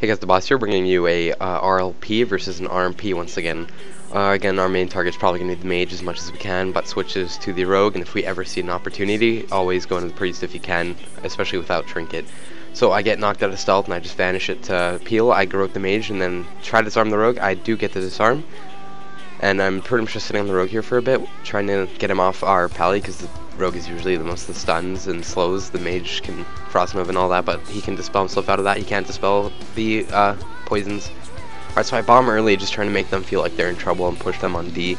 Hey guys, DaBausseGaming here, bringing you a RLP versus an RMP once again. Again, our main target's probably going to be the mage as much as we can, but switches to the rogue, and if we ever see an opportunity, always go into the priest if you can, especially without trinket. So I get knocked out of stealth and I just vanish it to peel. I go with the mage and then try to disarm the rogue. I do get the disarm, and I'm pretty much just sitting on the rogue here for a bit, trying to get him off our pally, because the rogue is usually the most of the stuns and slows. The mage can frost move and all that, but he can dispel himself out of that. He can't dispel the poisons. Alright, so I bomb early, just trying to make them feel like they're in trouble and push them on D.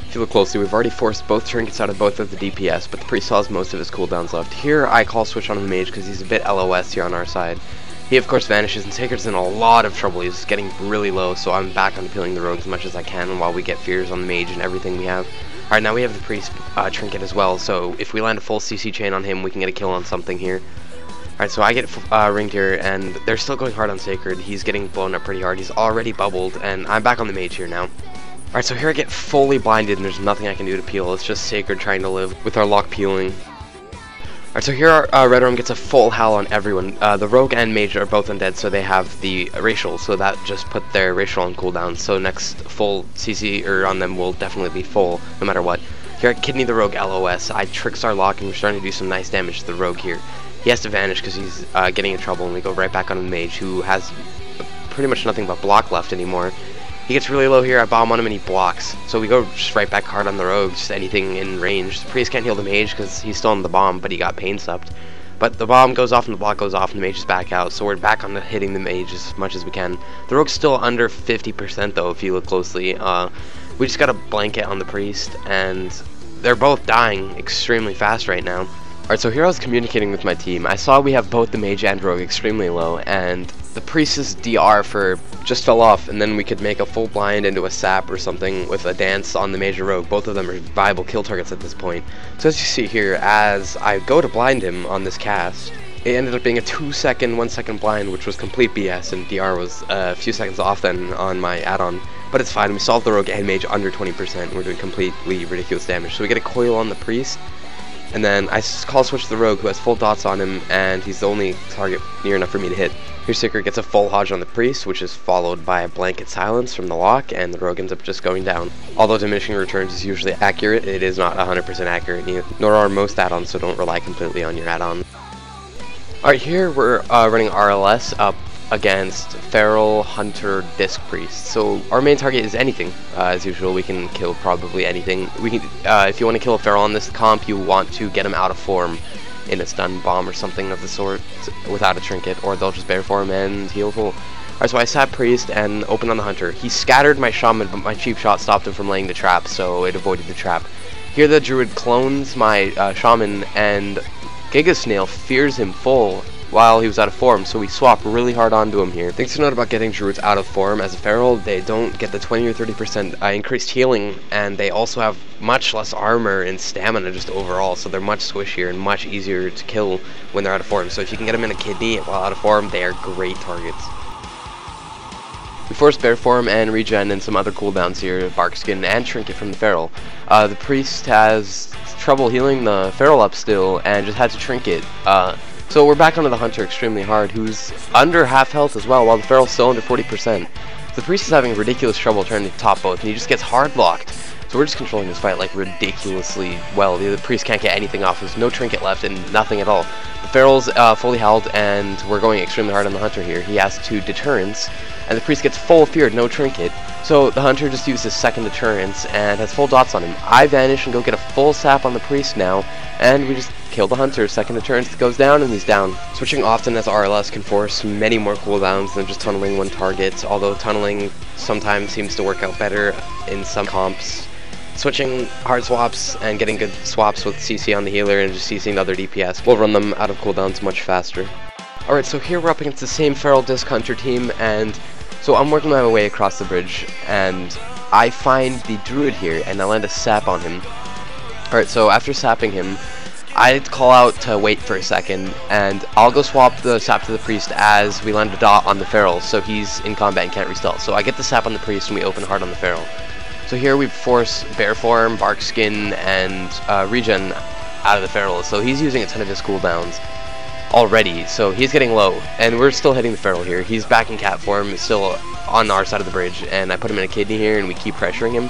If you look closely, we've already forced both trinkets out of both of the DPS, but the priest still has most of his cooldowns left. Here, I call switch on the mage because he's a bit LOS here on our side. He, of course, vanishes, and Sacred's in a lot of trouble. He's getting really low, so I'm back on peeling the rogue as much as I can while we get fears on the mage and everything we have. Alright, now we have the priest trinket as well, so if we land a full CC chain on him, we can get a kill on something here. Alright, so I get ringed here, and they're still going hard on Sacred. He's getting blown up pretty hard. He's already bubbled, and I'm back on the mage here now. Alright, so here I get fully blinded, and there's nothing I can do to peel. It's just Sacred trying to live with our lock peeling. Alright, so here our Red Room gets a full howl on everyone. The Rogue and Mage are both undead, so they have the racial, so that just put their racial on cooldown. So next full CC on them will definitely be full, no matter what. Here at Kidney the Rogue LOS, I tricks our lock, and we're starting to do some nice damage to the Rogue here. He has to vanish because he's getting in trouble, and we go right back on the Mage, who has pretty much nothing but block left anymore. He gets really low here, I bomb on him and he blocks. So we go just right back hard on the rogue, just anything in range. The priest can't heal the mage because he's still on the bomb, but he got pain supped. But the bomb goes off and the block goes off and the mage is back out, so we're back on hitting the mage as much as we can. The rogue's still under 50% though, if you look closely. We just got a blanket on the priest, and they're both dying extremely fast right now. Alright, so here I was communicating with my team. I saw we have both the mage and rogue extremely low, and the priest's DR just fell off, and then we could make a full blind into a sap or something with a dance on the mage or rogue. Both of them are viable kill targets at this point. So as you see here, as I go to blind him on this cast, it ended up being a 2-second, 1-second blind, which was complete BS, and DR was a few seconds off then on my add-on. But it's fine, we solved the rogue and mage under 20%, and we're doing completely ridiculous damage. So we get a coil on the priest, and then I call switch the rogue, who has full dots on him, and he's the only target near enough for me to hit. Here Sacred gets a full hodge on the priest, which is followed by a blanket silence from the lock, and the rogue ends up just going down. Although diminishing returns is usually accurate, it is not 100% accurate, nor are most add-ons, so don't rely completely on your add-on. Alright, here we're running RLS up against Feral, Hunter, Disc Priest. So our main target is anything. As usual, we can kill probably anything. We can, if you want to kill a Feral on this comp, you want to get him out of form in a stun bomb or something of the sort without a trinket, or they'll just bear form and heal full. Alright, so I sat priest and opened on the hunter. He scattered my shaman, but my cheap shot stopped him from laying the trap, so it avoided the trap. Here the druid clones my shaman, and Gigasnail fears him full while he was out of form, so we swap really hard onto him here. Things to note about getting druids out of form: as a feral, they don't get the 20 or 30% increased healing, and they also have much less armor and stamina just overall, so they're much squishier and much easier to kill when they're out of form. So if you can get them in a kidney while out of form, they are great targets. We force bear form and regen and some other cooldowns here, bark skin and trinket from the feral. The priest has trouble healing the feral up still and just had to trinket. So we're back onto the hunter extremely hard, who's under half health as well, while the feral's still under 40%. The priest is having ridiculous trouble trying to top both, and he just gets hard locked. So we're just controlling this fight like ridiculously well. The priest can't get anything off. There's no trinket left and nothing at all. The feral's fully held, and we're going extremely hard on the hunter here. He has 2 deterrents, and the priest gets full feared, no trinket. So the hunter just uses second deterrence and has full dots on him. I vanish and go get a full sap on the priest now, and we just kill the hunter. Second deterrence goes down and he's down. Switching often as RLS can force many more cooldowns than just tunneling one target, although tunneling sometimes seems to work out better in some comps. Switching hard swaps and getting good swaps with CC on the healer and just CCing the other DPS will run them out of cooldowns much faster. Alright, so here we're up against the same feral disc hunter team, and so I'm working my way across the bridge, and I find the druid here, and I land a sap on him. Alright, so after sapping him, I call out to wait for a second, and I'll go swap the sap to the priest as we land a dot on the feral, so he's in combat and can't restealth. So I get the sap on the priest and we open hard on the feral. So here we force bear form, bark skin, and regen out of the feral, so he's using a ton of his cooldowns. already, so he's getting low, and we're still hitting the feral here. He's back in cat form, still on our side of the bridge, and I put him in a kidney here, and we keep pressuring him.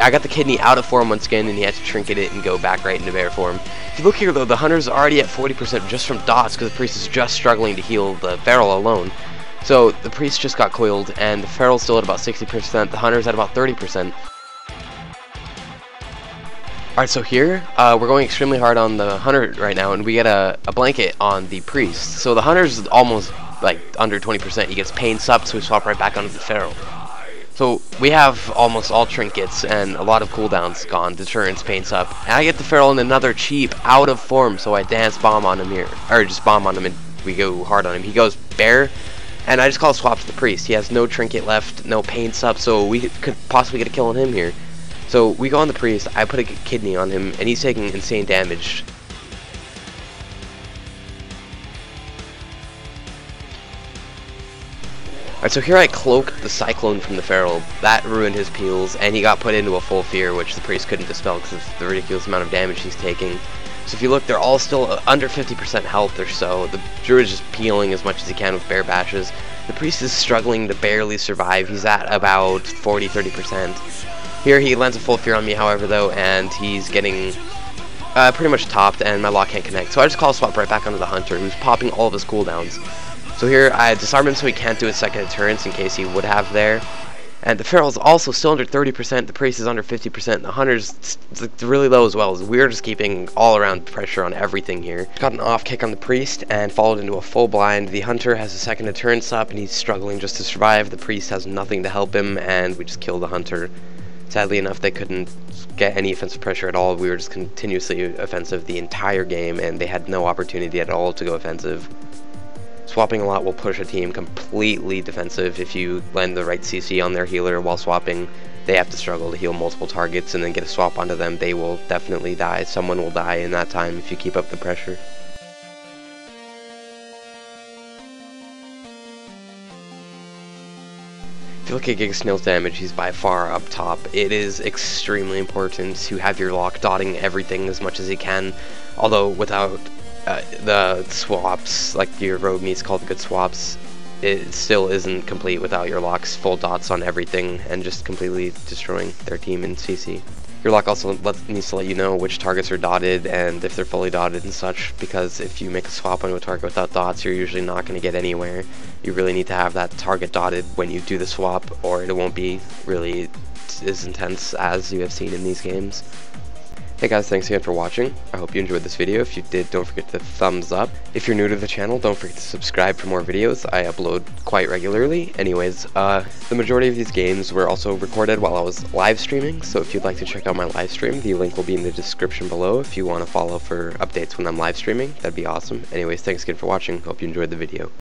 I got the kidney out of form once again, and he had to trinket it and go back right into bear form. If you look here, though, the hunter's already at 40% just from dots, because the priest is just struggling to heal the feral alone. So the priest just got coiled, and the feral's still at about 60%, the hunter's at about 30%. Alright, so here, we're going extremely hard on the hunter right now, and we get a blanket on the priest. So the hunter's almost, like, under 20%. He gets pain sup, so we swap right back onto the feral. So we have almost all trinkets and a lot of cooldowns gone, deterrence, pain sup. And I get the feral in another cheap, out of form, so I dance bomb on him here. Or just bomb on him and we go hard on him. He goes bear, and I just call a swap to the priest. He has no trinket left, no pain sup, so we could possibly get a kill on him here. So we go on the priest, I put a kidney on him, and he's taking insane damage. Alright, so here I cloak the Cyclone from the feral. That ruined his peels, and he got put into a full fear, which the priest couldn't dispel because of the ridiculous amount of damage he's taking. So if you look, they're all still under 50% health or so. The druid is just peeling as much as he can with bear bashes. The priest is struggling to barely survive. He's at about 40-30%. Here he lands a full fear on me, however, though, and he's getting pretty much topped, and my lock can't connect. So I just call a swap right back onto the hunter, who's popping all of his cooldowns. So here I disarm him so he can't do his second deterrence in case he would have there. And the feral's also still under 30%, the priest is under 50%, the hunter's really low as well. We're just keeping all around pressure on everything here. Got an off kick on the priest and followed into a full blind. The hunter has a second deterrence up and he's struggling just to survive. The priest has nothing to help him and we just kill the hunter. Sadly enough, they couldn't get any offensive pressure at all. We were just continuously offensive the entire game and they had no opportunity at all to go offensive. Swapping a lot will push a team completely defensive. If you land the right CC on their healer while swapping, they have to struggle to heal multiple targets and then get a swap onto them. They will definitely die. Someone will die in that time if you keep up the pressure. If you look at Gigasnail's damage, he's by far up top. It is extremely important to have your lock dotting everything as much as you can, although without the swaps, like your rogue needs to call the good swaps, it still isn't complete without your lock's full dots on everything and just completely destroying their team in CC. Your lock also needs to let you know which targets are dotted and if they're fully dotted and such, because if you make a swap onto a target without dots, you're usually not going to get anywhere. You really need to have that target dotted when you do the swap, or it won't be really as intense as you have seen in these games. Hey guys, thanks again for watching. I hope you enjoyed this video. If you did, don't forget to thumbs up. If you're new to the channel, don't forget to subscribe for more videos. I upload quite regularly. Anyways, the majority of these games were also recorded while I was live streaming, so if you'd like to check out my live stream, the link will be in the description below if you want to follow for updates when I'm live streaming. That'd be awesome. Anyways, thanks again for watching. Hope you enjoyed the video.